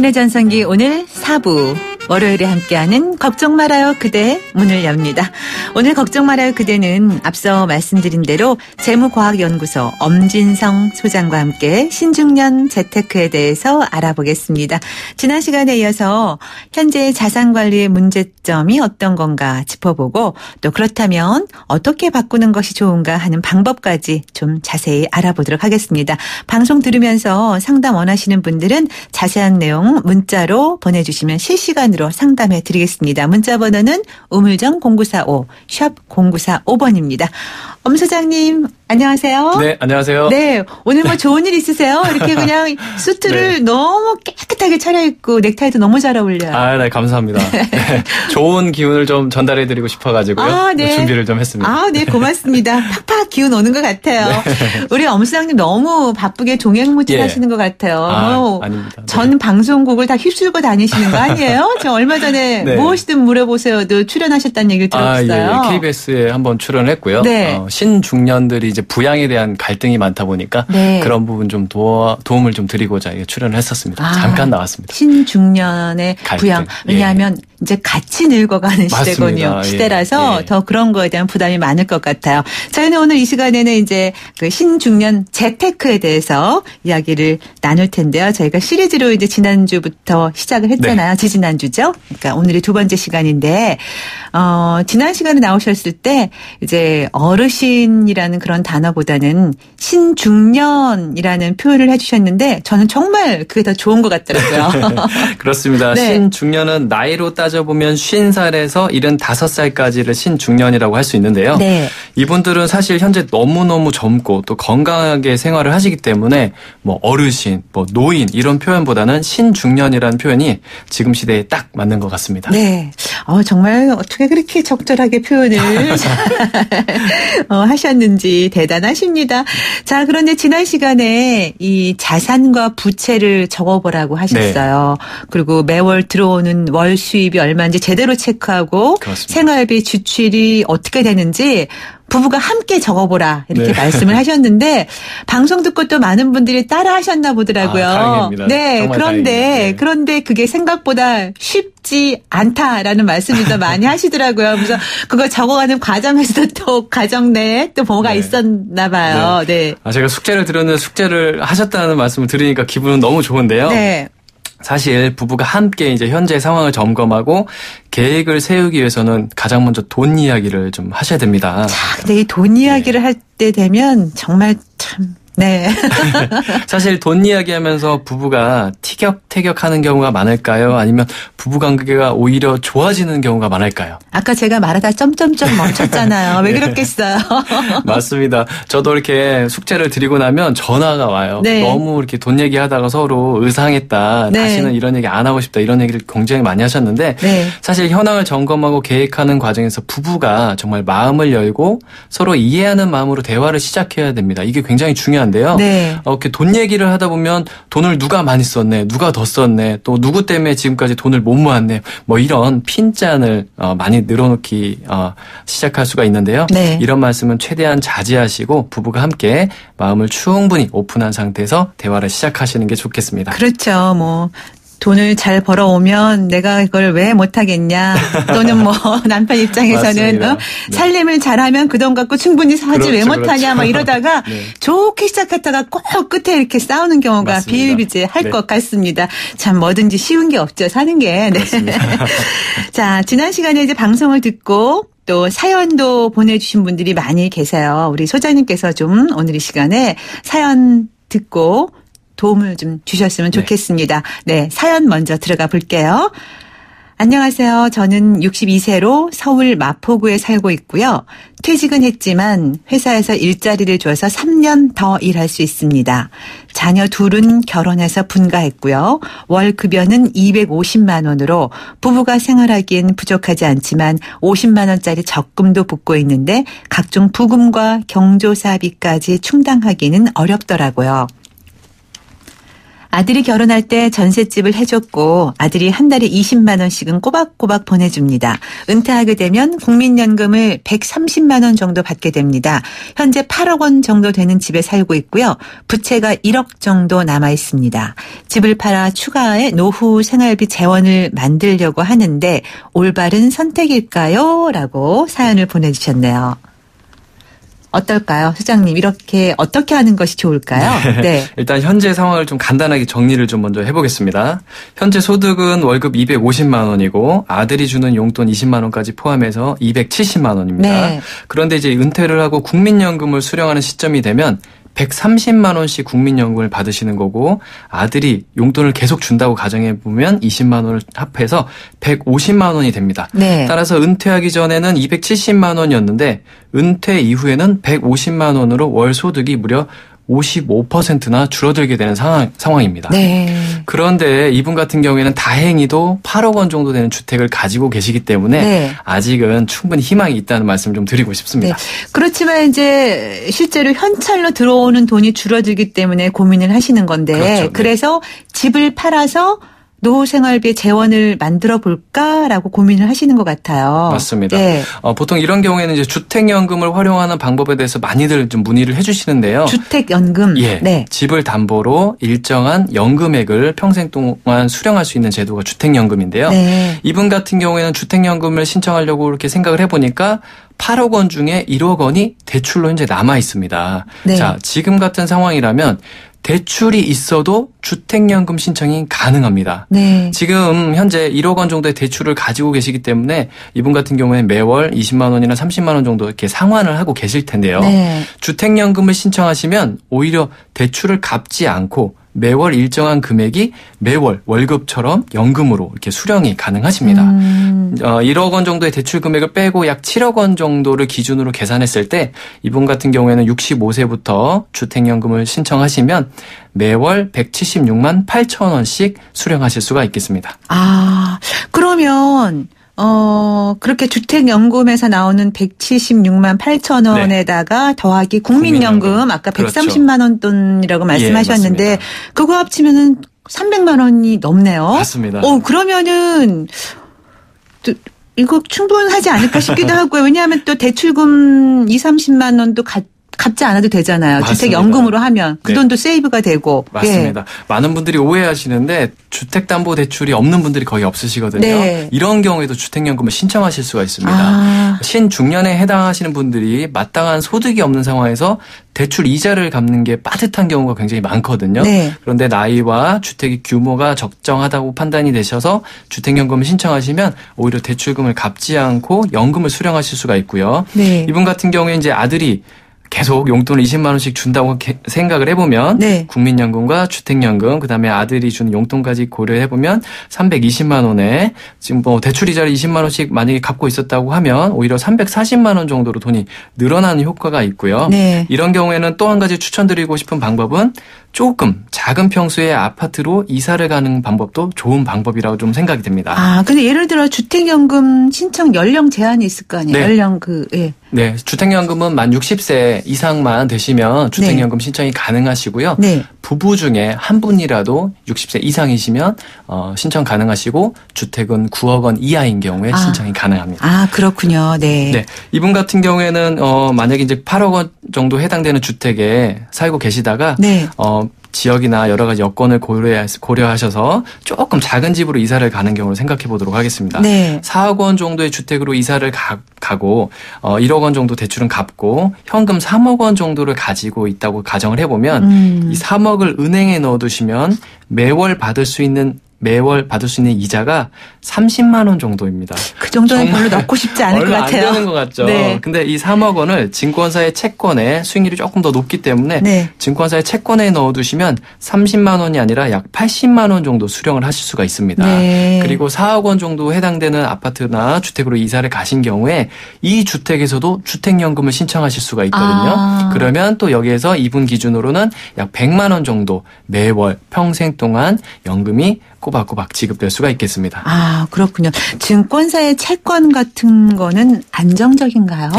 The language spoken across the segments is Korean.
당신의 전성기 오늘 4부 월요일에 함께하는 걱정 말아요 그대 문을 엽니다. 오늘 걱정 말아요 그대는 앞서 말씀드린 대로 재무과학연구소 엄진성 소장과 함께 신중년 재테크에 대해서 알아보겠습니다. 지난 시간에 이어서 현재 자산관리의 문제점이 어떤 건가 짚어보고 또 그렇다면 어떻게 바꾸는 것이 좋은가 하는 방법까지 좀 자세히 알아보도록 하겠습니다. 방송 들으면서 상담 원하시는 분들은 자세한 내용 문자로 보내주시면 실시간으로 상담해 드리겠습니다. 문자 번호는 우물정 0945 샵 0945번입니다. 엄 소장님 안녕하세요. 네, 안녕하세요. 네, 오늘 뭐 좋은 일 있으세요? 이렇게 그냥 수트를 네. 너무 깨끗하게 차려입고 넥타이도 너무 잘 어울려요. 아, 네, 감사합니다. 네, 좋은 기운을 좀 전달해드리고 싶어가지고요. 네. 준비를 좀 했습니다. 아, 네, 고맙습니다. 팍팍 기운 오는 것 같아요. 네. 우리 엄 소장님 너무 바쁘게 종횡무진하시는 것 같아요. 아닙니다. 네. 전 방송국을 다 휩쓸고 다니시는 거 아니에요? 저 얼마 전에 네. 무엇이든 물어보세요도 출연하셨다는 얘기를 들었어요. 예. KBS에 한번 출연을 했고요. 네. 신중년들이 이제 부양에 대한 갈등이 많다 보니까 네. 그런 부분 좀 도움을 좀 드리고자 출연을 했었습니다. 잠깐 나왔습니다. 신중년의 갈등. 부양. 왜냐하면 이제 같이 늙어가는 시대군요. 시대라서 더 그런 거에 대한 부담이 많을 것 같아요. 저희는 오늘 이 시간에는 이제 그 신중년 재테크에 대해서 이야기를 나눌 텐데요. 저희가 시리즈로 이제 지난주부터 시작을 했잖아요. 네. 지지난주죠. 그러니까 오늘이 두 번째 시간인데, 지난 시간에 나오셨을 때 이제 어르신이라는 그런 단어보다는 신중년이라는 표현을 해주셨는데 저는 정말 그게 더 좋은 것 같더라고요. 그렇습니다. 네. 신중년은 나이로 따져보면 50살에서 75살까지를 신중년이라고 할 수 있는데요. 네. 이분들은 사실 현재 너무너무 젊고 또 건강하게 생활을 하시기 때문에 뭐 어르신, 뭐 노인 이런 표현보다는 신중년이라는 표현이 지금 시대에 딱 맞는 것 같습니다. 네. 정말 어떻게 그렇게 적절하게 표현을 하셨는지 대단하십니다. 자, 그런데 지난 시간에 이 자산과 부채를 적어보라고 하셨어요. 네. 그리고 매월 들어오는 월 수입이 얼마인지 제대로 체크하고 그렇습니다. 생활비 지출이 어떻게 되는지 부부가 함께 적어보라 이렇게 네. 말씀을 하셨는데 방송 듣고 또 많은 분들이 따라 하셨나 보더라고요. 다행입니다. 네, 그런데 그게 생각보다 쉽지 않다라는 말씀을 더 많이 하시더라고요. 그래서 그거 적어가는 과정에서도 또 가정 내에 또 뭐가 네. 있었나 봐요. 네. 제가 숙제를 드렸는데 숙제를 하셨다는 말씀을 들으니까 기분은 너무 좋은데요. 네. 사실 부부가 함께 이제 현재 상황을 점검하고 계획을 세우기 위해서는 가장 먼저 돈 이야기를 좀 하셔야 됩니다. 자, 근데 이 돈 이야기를 할 때 되면 정말 참. 네. 사실 돈 이야기하면서 부부가 티격태격하는 경우가 많을까요? 아니면 부부관계가 오히려 좋아지는 경우가 많을까요? 아까 제가 말하다 점점점 멈췄잖아요. 왜 그렇겠어요? 맞습니다. 저도 이렇게 숙제를 드리고 나면 전화가 와요. 네. 너무 이렇게 돈 얘기하다가 서로 의상했다. 네. 다시는 이런 얘기 안 하고 싶다. 이런 얘기를 굉장히 많이 하셨는데 네. 사실 현황을 점검하고 계획하는 과정에서 부부가 정말 마음을 열고 서로 이해하는 마음으로 대화를 시작해야 됩니다. 이게 굉장히 중요한데요. 네. 이렇게 돈 얘기를 하다 보면 돈을 누가 많이 썼네, 누가 더 썼네, 또 누구 때문에 지금까지 돈을 못 모았네, 뭐 이런 핀잔을 많이 늘어놓기 시작할 수가 있는데요. 네. 이런 말씀은 최대한 자제하시고 부부가 함께 마음을 충분히 오픈한 상태에서 대화를 시작하시는 게 좋겠습니다. 그렇죠. 뭐. 돈을 잘 벌어오면 내가 이걸 왜 못하겠냐. 또는 뭐 남편 입장에서는 네. 살림을 잘하면 그 돈 갖고 충분히 사지 그렇죠, 왜 못하냐 그렇죠. 막 이러다가 네. 좋게 시작했다가 꼭 끝에 이렇게 싸우는 경우가 비일비재할 네. 것 같습니다. 참 뭐든지 쉬운 게 없죠. 사는 게. 네. 자, 지난 시간에 이제 방송을 듣고 또 사연도 보내주신 분들이 많이 계세요. 우리 소장님께서 좀 오늘 이 시간에 사연 듣고 도움을 좀 주셨으면 좋겠습니다. 네, 사연 먼저 들어가 볼게요. 안녕하세요. 저는 62세로 서울 마포구에 살고 있고요. 퇴직은 했지만 회사에서 일자리를 줘서 3년 더 일할 수 있습니다. 자녀 둘은 결혼해서 분가했고요. 월 급여는 250만 원으로 부부가 생활하기엔 부족하지 않지만 50만 원짜리 적금도 붓고 있는데 각종 부금과 경조사비까지 충당하기는 어렵더라고요. 아들이 결혼할 때 전셋집을 해줬고 아들이 한 달에 20만 원씩은 꼬박꼬박 보내줍니다. 은퇴하게 되면 국민연금을 130만 원 정도 받게 됩니다. 현재 8억 원 정도 되는 집에 살고 있고요. 부채가 1억 정도 남아 있습니다. 집을 팔아 추가의 노후 생활비 재원을 만들려고 하는데 올바른 선택일까요? 라고 사연을 보내주셨네요. 어떨까요? 소장님, 이렇게 어떻게 하는 것이 좋을까요? 네. 일단 현재 상황을 좀 간단하게 정리를 좀 먼저 해보겠습니다. 현재 소득은 월급 250만 원이고 아들이 주는 용돈 20만 원까지 포함해서 270만 원입니다. 네. 그런데 이제 은퇴를 하고 국민연금을 수령하는 시점이 되면 130만 원씩 국민연금을 받으시는 거고 아들이 용돈을 계속 준다고 가정해보면 20만 원을 합해서 150만 원이 됩니다. 네. 따라서 은퇴하기 전에는 270만 원이었는데 은퇴 이후에는 150만 원으로 월 소득이 무려 55%나 줄어들게 되는 상황입니다. 네. 그런데 이분 같은 경우에는 다행히도 8억 원 정도 되는 주택을 가지고 계시기 때문에 네. 아직은 충분히 희망이 있다는 말씀을 좀 드리고 싶습니다. 네. 그렇지만 이제 실제로 현찰로 들어오는 돈이 줄어들기 때문에 고민을 하시는 건데 그렇죠. 네. 그래서 집을 팔아서 노후 생활비 재원을 만들어 볼까라고 고민을 하시는 것 같아요. 맞습니다. 네. 보통 이런 경우에는 이제 주택연금을 활용하는 방법에 대해서 많이들 좀 문의를 해주시는데요. 주택연금. 예. 네. 집을 담보로 일정한 연금액을 평생 동안 수령할 수 있는 제도가 주택연금인데요. 네. 이분 같은 경우에는 주택연금을 신청하려고 이렇게 생각을 해보니까 8억 원 중에 1억 원이 대출로 현재 남아 있습니다. 네. 자, 지금 같은 상황이라면 대출이 있어도 주택연금 신청이 가능합니다. 네. 지금 현재 1억 원 정도의 대출을 가지고 계시기 때문에 이분 같은 경우에는 매월 20만 원이나 30만 원 정도 이렇게 상환을 하고 계실 텐데요. 네. 주택연금을 신청하시면 오히려 대출을 갚지 않고 매월 일정한 금액이 매월 월급처럼 연금으로 이렇게 수령이 가능하십니다. 1억 원 정도의 대출 금액을 빼고 약 7억 원 정도를 기준으로 계산했을 때 이분 같은 경우에는 65세부터 주택연금을 신청하시면 매월 176만 8천 원씩 수령하실 수가 있겠습니다. 아, 그러면 그렇게 주택연금에서 나오는 176만 8천 원에다가 네. 더하기 국민연금 아까 130만 원 돈이라고 말씀하셨는데 예, 그거 합치면은 300만 원이 넘네요. 맞습니다. 그러면은 이거 충분하지 않을까 싶기도 하고요. 왜냐하면 또 대출금 20-30만 원도 갚지 않아도 되잖아요. 맞습니다. 주택연금으로 하면 그 돈도 세이브가 되고. 맞습니다. 예. 많은 분들이 오해하시는데 주택담보대출이 없는 분들이 거의 없으시거든요. 네. 이런 경우에도 주택연금을 신청하실 수가 있습니다. 신중년에 해당하시는 분들이 마땅한 소득이 없는 상황에서 대출 이자를 갚는 게 빠듯한 경우가 굉장히 많거든요. 네. 그런데 나이와 주택의 규모가 적정하다고 판단이 되셔서 주택연금을 신청하시면 오히려 대출금을 갚지 않고 연금을 수령하실 수가 있고요. 네. 이분 같은 경우에 이제 아들이 계속 용돈을 20만 원씩 준다고 생각을 해보면 네. 국민연금과 주택연금 그다음에 아들이 주는 용돈까지 고려해보면 320만 원에 지금 뭐 대출이자를 20만 원씩 만약에 갚고 있었다고 하면 오히려 340만 원 정도로 돈이 늘어나는 효과가 있고요. 네. 이런 경우에는 또 한 가지 추천드리고 싶은 방법은 조금 작은 평수의 아파트로 이사를 가는 방법도 좋은 방법이라고 좀 생각이 됩니다. 근데 예를 들어 주택연금 신청 연령 제한이 있을 거 아니에요? 네. 연령 예. 네, 주택연금은 만 60세 이상만 되시면 주택연금 네. 신청이 가능하시고요. 네. 부부 중에 한 분이라도 60세 이상이시면 신청 가능하시고 주택은 9억 원 이하인 경우에 신청이 가능합니다. 그렇군요. 네. 네, 이분 같은 경우에는 만약에 이제 8억 원 정도 해당되는 주택에 살고 계시다가 네. 지역이나 여러 가지 여건을 고려하셔서 조금 작은 집으로 이사를 가는 경우를 생각해 보도록 하겠습니다. 네. 4억 원 정도의 주택으로 이사를 가고 1억 원 정도 대출은 갚고 현금 3억 원 정도를 가지고 있다고 가정을 해보면 이 3억을 은행에 넣어두시면 매월 받을 수 있는 이자가 30만 원 정도입니다. 그 정도는 별로 넣고 싶지 않을 것 같아요. 얼마 안 되는 것 같죠. 네. 근데 이 3억 원을 증권사의 채권에 수익률이 조금 더 높기 때문에 네. 증권사의 채권에 넣어두시면 30만 원이 아니라 약 80만 원 정도 수령을 하실 수가 있습니다. 네. 그리고 4억 원 정도 해당되는 아파트나 주택으로 이사를 가신 경우에 이 주택에서도 주택연금을 신청하실 수가 있거든요. 그러면 또 여기에서 이분 기준으로는 약 100만 원 정도 매월 평생 동안 연금이 꼬박꼬박 지급될 수가 있겠습니다. 아, 그렇군요. 증권사의 채권 같은 거는 안정적인가요?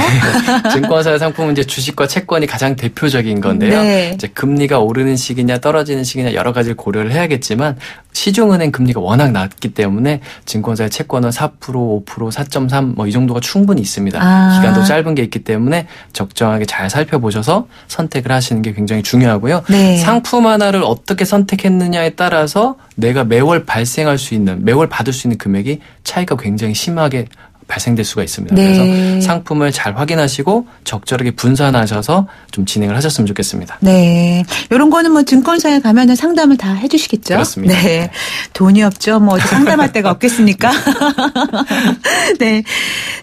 증권사의 상품은 이제 주식과 채권이 가장 대표적인 건데요. 네. 이제 금리가 오르는 시기냐 떨어지는 시기냐 여러 가지를 고려를 해야겠지만 시중은행 금리가 워낙 낮기 때문에 증권사의 채권은 4%, 5%, 4.3 뭐 이 정도가 충분히 있습니다. 기간도 짧은 게 있기 때문에 적정하게 잘 살펴보셔서 선택을 하시는 게 굉장히 중요하고요. 네. 상품 하나를 어떻게 선택했느냐에 따라서 내가 매월 발생할 수 있는, 매월 받을 수 있는 금액이 차이가 굉장히 심하게 발생될 수가 있습니다. 네. 그래서 상품을 잘 확인하시고 적절하게 분산하셔서 좀 진행을 하셨으면 좋겠습니다. 네. 이런 거는 뭐 증권사에 가면은 상담을 다 해주시겠죠? 그렇습니다. 네. 돈이 없죠. 뭐 어디 상담할 데가 없겠습니까? 네.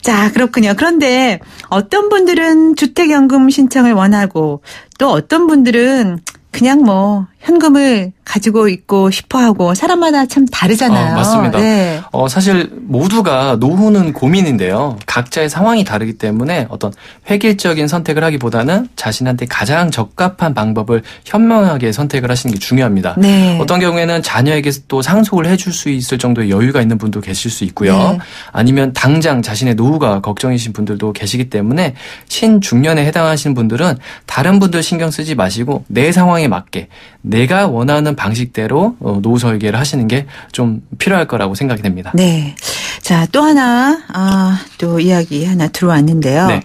자, 그렇군요. 그런데 어떤 분들은 주택연금 신청을 원하고 또 어떤 분들은 그냥 뭐 현금을 가지고 있고 싶어하고 사람마다 참 다르잖아요. 맞습니다. 네. 사실 모두가 노후는 고민인데요. 각자의 상황이 다르기 때문에 어떤 획일적인 선택을 하기보다는 자신한테 가장 적합한 방법을 현명하게 선택을 하시는 게 중요합니다. 네. 어떤 경우에는 자녀에게 또 상속을 해줄 수 있을 정도의 여유가 있는 분도 계실 수 있고요. 네. 아니면 당장 자신의 노후가 걱정이신 분들도 계시기 때문에 신중년에 해당하시는 분들은 다른 분들 신경 쓰지 마시고 내 상황에 맞게 내가 원하는 방식대로 노후 설계를 하시는 게 좀 필요할 거라고 생각이 됩니다. 네. 자, 또 하나, 또 이야기 하나 들어왔는데요. 네.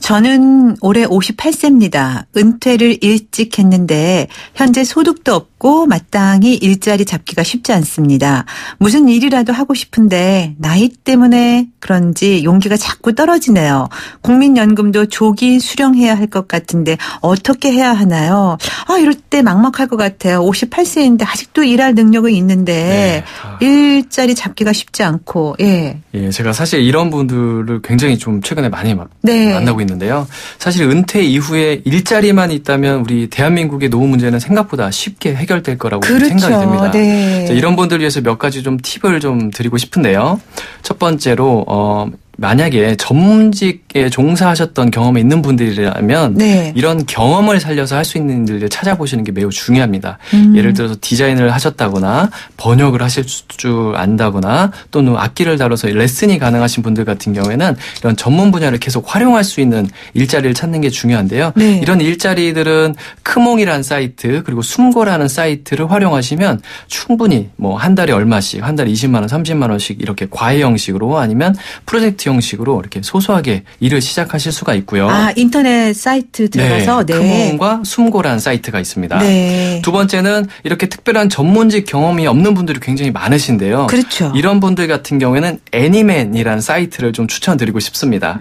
저는 올해 58세입니다. 은퇴를 일찍 했는데 현재 소득도 없고 마땅히 일자리 잡기가 쉽지 않습니다. 무슨 일이라도 하고 싶은데 나이 때문에 그런지 용기가 자꾸 떨어지네요. 국민연금도 조기 수령해야 할 것 같은데 어떻게 해야 하나요? 이럴 때 막막할 것 같아요. 58세인데 아직도 일할 능력은 있는데 네. 일자리 잡기가 쉽지 않고. 예, 제가 사실 이런 분들을 굉장히 좀 최근에 많이 만나고 있는데요. 사실 은퇴 이후에 일자리만 있다면 우리 대한민국의 노후 문제는 생각보다 쉽게 해결될 거라고 그렇죠. 생각이 됩니다. 네. 이런 분들을 위해서 몇 가지 좀 팁을 좀 드리고 싶은데요. 첫 번째로 만약에 전문직에 종사하셨던 경험이 있는 분들이라면 네. 이런 경험을 살려서 할 수 있는 일을 찾아보시는 게 매우 중요합니다. 예를 들어서 디자인을 하셨다거나 번역을 하실 줄 안다거나 또는 악기를 다뤄서 레슨이 가능하신 분들 같은 경우에는 이런 전문 분야를 계속 활용할 수 있는 일자리를 찾는 게 중요한데요. 네. 이런 일자리들은 크몽이라는 사이트 그리고 숨고라는 사이트를 활용하시면 충분히 뭐 한 달에 얼마씩 한 달에 20만 원, 30만 원씩 이렇게 과외 형식으로 아니면 프로젝트 형식으로 이렇게 소소하게 일을 시작하실 수가 있고요. 인터넷 사이트 들어가서 네. 크몽과 숨고라는 사이트가 있습니다. 네. 두 번째는 이렇게 특별한 전문직 경험이 없는 분들이 굉장히 많으신데요. 그렇죠. 이런 분들 같은 경우에는 애니맨이라는 사이트를 좀 추천드리고 싶습니다.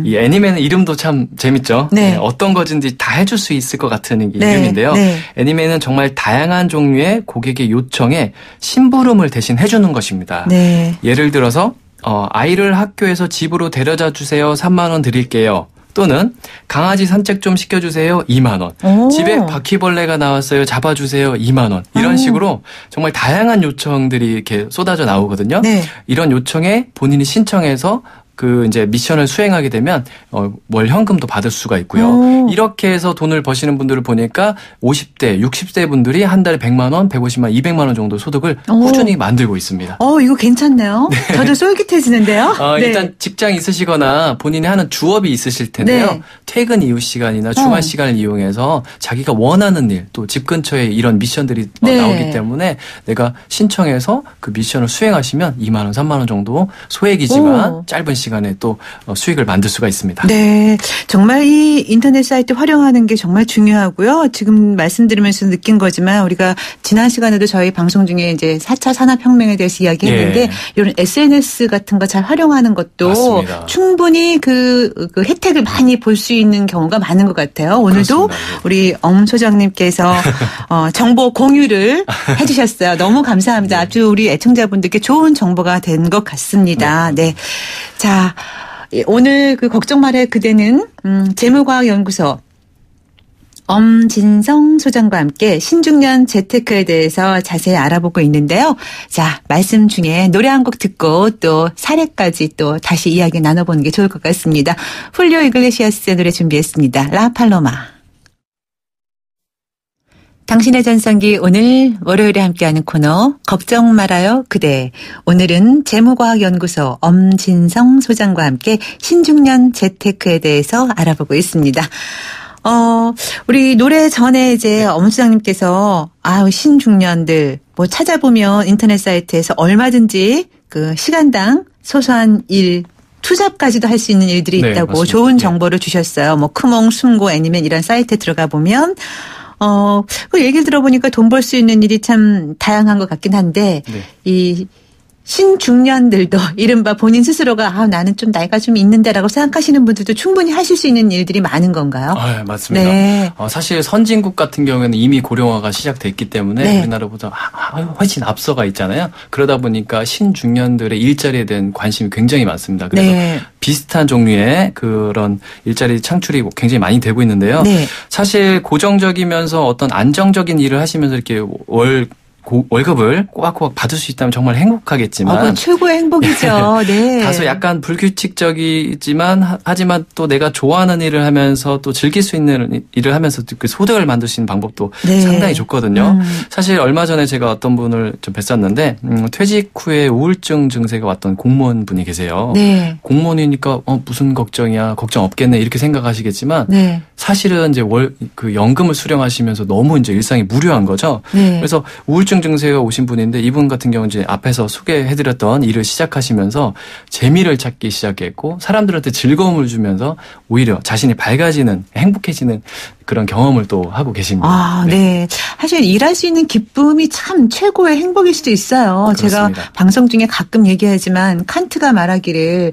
이 애니맨은 이름도 참 재밌죠. 네. 네. 어떤 것인지 다 해줄 수 있을 것 같은 이름인데요. 네. 애니맨은 정말 다양한 종류의 고객의 요청에 심부름을 대신 해주는 것입니다. 네. 예를 들어서 아이를 학교에서 집으로 데려다 주세요. 3만 원 드릴게요. 또는 강아지 산책 좀 시켜주세요. 2만 원. 오. 집에 바퀴벌레가 나왔어요. 잡아주세요. 2만 원. 이런 식으로 정말 다양한 요청들이 이렇게 쏟아져 나오거든요. 네. 이런 요청에 본인이 신청해서 이제 미션을 수행하게 되면 월 현금도 받을 수가 있고요. 이렇게 해서 돈을 버시는 분들을 보니까 50대, 60대 분들이 한 달에 100만 원, 150만 원, 200만 원 정도 소득을 꾸준히 만들고 있습니다. 이거 괜찮네요. 네. 저도 쫄깃해지는데요. 네. 일단 직장 있으시거나 본인이 하는 주업이 있으실 텐데요. 네. 퇴근 이후 시간이나 주말 시간을 이용해서 자기가 원하는 일, 또 집 근처에 이런 미션들이 네. 나오기 때문에 내가 신청해서 그 미션을 수행하시면 2만 원, 3만 원 정도 소액이지만 짧은 시간에 또 수익을 만들 수가 있습니다. 네. 정말 이 인터넷 사이트 활용하는 게 정말 중요하고요. 지금 말씀드리면서 느낀 거지만 우리가 지난 시간에도 저희 방송 중에 이제 4차 산업혁명에 대해서 이야기했는데 이런 SNS 같은 거 잘 활용하는 것도 맞습니다. 충분히 그 혜택을 많이 볼 수 있는 경우가 많은 것 같아요. 오늘도 그렇습니다. 우리 엄 소장님께서 정보 공유를 해주셨어요. 너무 감사합니다. 네. 아주 우리 애청자분들께 좋은 정보가 된 것 같습니다. 네. 자, 오늘 그 걱정 말아요 그대는 재무과학연구소 엄진성 소장과 함께 신중년 재테크에 대해서 자세히 알아보고 있는데요. 자, 말씀 중에 노래 한 곡 듣고 또 사례까지 또 다시 이야기 나눠보는 게 좋을 것 같습니다. 훌리오 이글레시아스의 노래 준비했습니다. 라 팔로마. 당신의 전성기 오늘 월요일에 함께하는 코너 걱정 말아요 그대. 오늘은 재무과학연구소 엄진성 소장과 함께 신중년 재테크에 대해서 알아보고 있습니다. 우리 노래 전에 이제 엄 소장님께서 신중년들 뭐 찾아보면 인터넷 사이트에서 얼마든지 그 시간당 소소한 일 투잡까지도 할 수 있는 일들이 있다고 맞습니다. 좋은 정보를 주셨어요. 뭐 크몽, 숨고 애니면 이런 사이트에 들어가 보면 그 얘기를 들어보니까 돈 벌 수 있는 일이 참 다양한 것 같긴 한데, 이 신중년들도 이른바 본인 스스로가 나는 좀 나이가 좀 있는데라고 생각하시는 분들도 충분히 하실 수 있는 일들이 많은 건가요? 네, 맞습니다. 네. 사실 선진국 같은 경우에는 이미 고령화가 시작됐기 때문에 우리나라보다 훨씬 앞서가 있잖아요. 그러다 보니까 신중년들의 일자리에 대한 관심이 굉장히 많습니다. 그래서 비슷한 종류의 그런 일자리 창출이 굉장히 많이 되고 있는데요. 사실 고정적이면서 어떤 안정적인 일을 하시면서 이렇게 월급을 꼬박꼬박 받을 수 있다면 정말 행복하겠지만. 그건 최고의 행복이죠. 네. 다소 약간 불규칙적이지만, 하지만 또 내가 좋아하는 일을 하면서 또 즐길 수 있는 일을 하면서 그 소득을 만들 수 있는 방법도 상당히 좋거든요. 사실 얼마 전에 제가 어떤 분을 좀 뵀었는데, 퇴직 후에 우울증 증세가 왔던 공무원 분이 계세요. 공무원이니까, 무슨 걱정이야, 걱정 없겠네, 이렇게 생각하시겠지만, 사실은 이제 그 연금을 수령하시면서 너무 이제 일상이 무료한 거죠. 그래서 우울증 증세가 오신 분인데 이분 같은 경우는 이제 앞에서 소개해드렸던 일을 시작하시면서 재미를 찾기 시작했고 사람들한테 즐거움을 주면서 오히려 자신이 밝아지는 행복해지는 그런 경험을 또 하고 계십니다. 네. 사실 일할 수 있는 기쁨이 참 최고의 행복일 수도 있어요. 그렇습니다. 제가 방송 중에 가끔 얘기하지만 칸트가 말하기를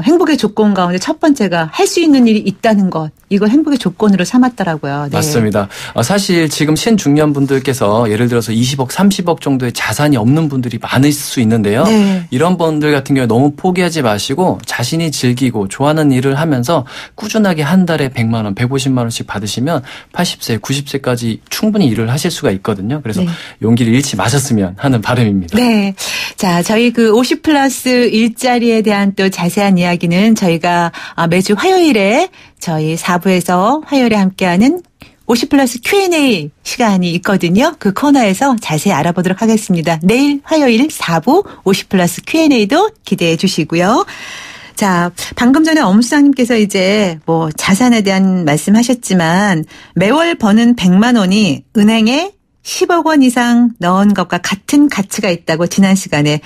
행복의 조건 가운데 첫 번째가 할 수 있는 일이 있다는 것. 이걸 행복의 조건으로 삼았더라고요. 맞습니다. 사실 지금 신중년 분들께서 예를 들어서 20억, 30억 정도의 자산이 없는 분들이 많을 수 있는데요. 이런 분들 같은 경우에 너무 포기하지 마시고 자신이 즐기고 좋아하는 일을 하면서 꾸준하게 한 달에 100만 원, 150만 원씩 받으시면 80세, 90세까지 충분히 일을 하실 수가 있거든요. 그래서 용기를 잃지 마셨으면 하는 바람입니다. 네. 자, 저희 그 50 플러스 일자리에 대한 또 자세한 이야기는 저희가 매주 화요일에 저희 4부에서 화요일에 함께하는 50 플러스 Q&A 시간이 있거든요. 그 코너에서 자세히 알아보도록 하겠습니다. 내일 화요일 4부 50 플러스 Q&A도 기대해 주시고요. 자, 방금 전에 엄 수장님께서 이제 뭐 자산에 대한 말씀하셨지만 매월 버는 100만 원이 은행에 10억 원 이상 넣은 것과 같은 가치가 있다고 지난 시간에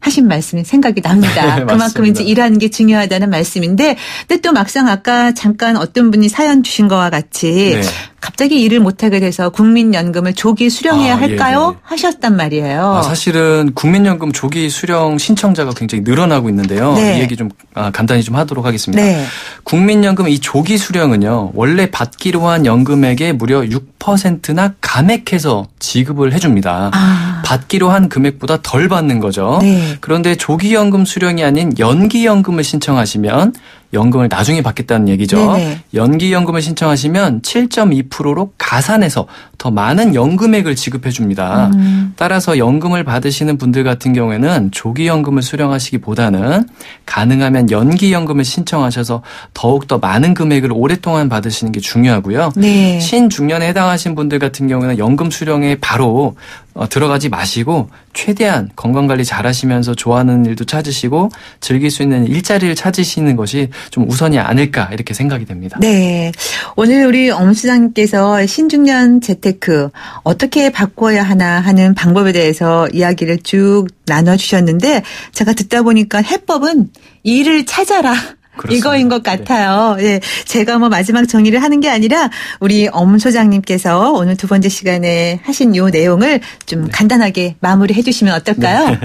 하신 말씀이 생각이 납니다. 그만큼 이제 일하는 게 중요하다는 말씀인데, 근데 또 막상 아까 잠깐 어떤 분이 사연 주신 거와 같이 갑자기 일을 못하게 돼서 국민연금을 조기 수령해야 할까요? 하셨단 말이에요. 사실은 국민연금 조기 수령 신청자가 굉장히 늘어나고 있는데요. 이 얘기 좀 간단히 좀 하도록 하겠습니다. 국민연금 이 조기 수령은요. 원래 받기로 한 연금액의 무려 6%나 감액해서 지급을 해줍니다. 받기로 한 금액보다 덜 받는 거죠. 그런데 조기연금 수령이 아닌 연기연금을 신청하시면 연금을 나중에 받겠다는 얘기죠. 연기연금을 신청하시면 7.2%로 가산해서 더 많은 연금액을 지급해 줍니다. 따라서 연금을 받으시는 분들 같은 경우에는 조기연금을 수령하시기보다는 가능하면 연기연금을 신청하셔서 더욱더 많은 금액을 오랫동안 받으시는 게 중요하고요. 신중년에 해당하신 분들 같은 경우는 연금 수령에 바로 들어가지 마시고 최대한 건강관리 잘 하시면서 좋아하는 일도 찾으시고 즐길 수 있는 일자리를 찾으시는 것이 좀 우선이 아닐까 이렇게 생각이 됩니다. 네. 오늘 우리 엄 수장님께서 신중년 재테크 어떻게 바꿔야 하나 하는 방법에 대해서 이야기를 쭉 나눠주셨는데 제가 듣다 보니까 해법은 일을 찾아라. 그렇습니다. 이거인 것 같아요. 네. 제가 뭐 마지막 정리를 하는 게 아니라 우리 엄 소장님께서 오늘 두 번째 시간에 하신 요 내용을 좀 간단하게 마무리해 주시면 어떨까요?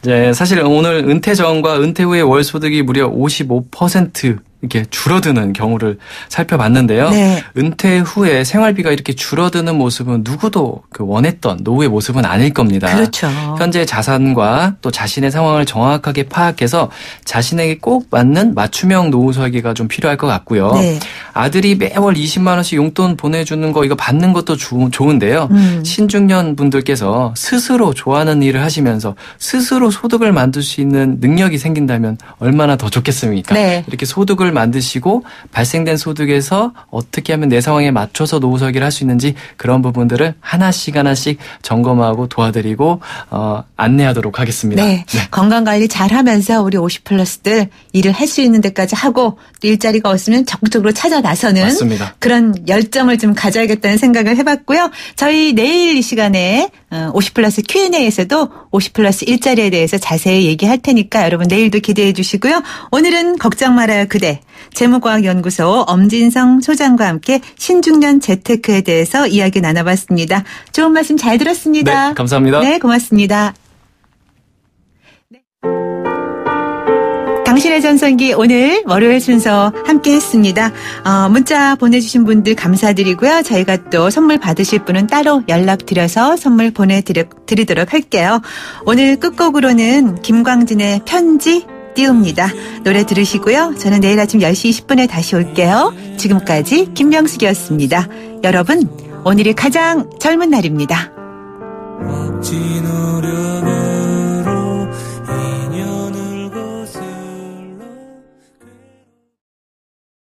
네. 사실 오늘 은퇴 전과 은퇴 후의 월 소득이 무려 55% 이렇게 줄어드는 경우를 살펴봤는데요. 은퇴 후에 생활비가 이렇게 줄어드는 모습은 누구도 그 원했던 노후의 모습은 아닐 겁니다. 그렇죠. 현재 자산과 또 자신의 상황을 정확하게 파악해서 자신에게 꼭 맞는 맞춤형 노후 설계가 좀 필요할 것 같고요. 아들이 매월 20만 원씩 용돈 보내주는 거 이거 받는 것도 좋은데요. 신중년 분들께서 스스로 좋아하는 일을 하시면서 스스로 소득을 만들 수 있는 능력이 생긴다면 얼마나 더 좋겠습니까? 이렇게 소득을 소득을 만드시고 발생된 소득에서 어떻게 하면 내 상황에 맞춰서 노후 설계를 할 수 있는지 그런 부분들을 하나씩 점검하고 도와드리고 안내하도록 하겠습니다. 네. 건강관리 잘하면서 우리 50플러스들 일을 할 수 있는 데까지 하고 또 일자리가 없으면 적극적으로 찾아 나서는 맞습니다. 그런 열정을 좀 가져야겠다는 생각을 해봤고요. 저희 내일 이 시간에 50플러스 Q&A에서도 50플러스 일자리에 대해서 자세히 얘기할 테니까 여러분 내일도 기대해 주시고요. 오늘은 걱정 말아요 그대 재무과학연구소 엄진성 소장과 함께 신중년 재테크에 대해서 이야기 나눠봤습니다. 좋은 말씀 잘 들었습니다. 네, 감사합니다. 네, 고맙습니다. 네. 당신의 전성기 오늘 월요일 순서 함께 했습니다. 문자 보내주신 분들 감사드리고요. 저희가 또 선물 받으실 분은 따로 연락드려서 선물 보내드리도록 할게요. 오늘 끝곡으로는 김광진의 편지 띄웁니다. 노래 들으시고요. 저는 내일 아침 10시 20분에 다시 올게요. 지금까지 김명숙이었습니다. 여러분 오늘이 가장 젊은 날입니다.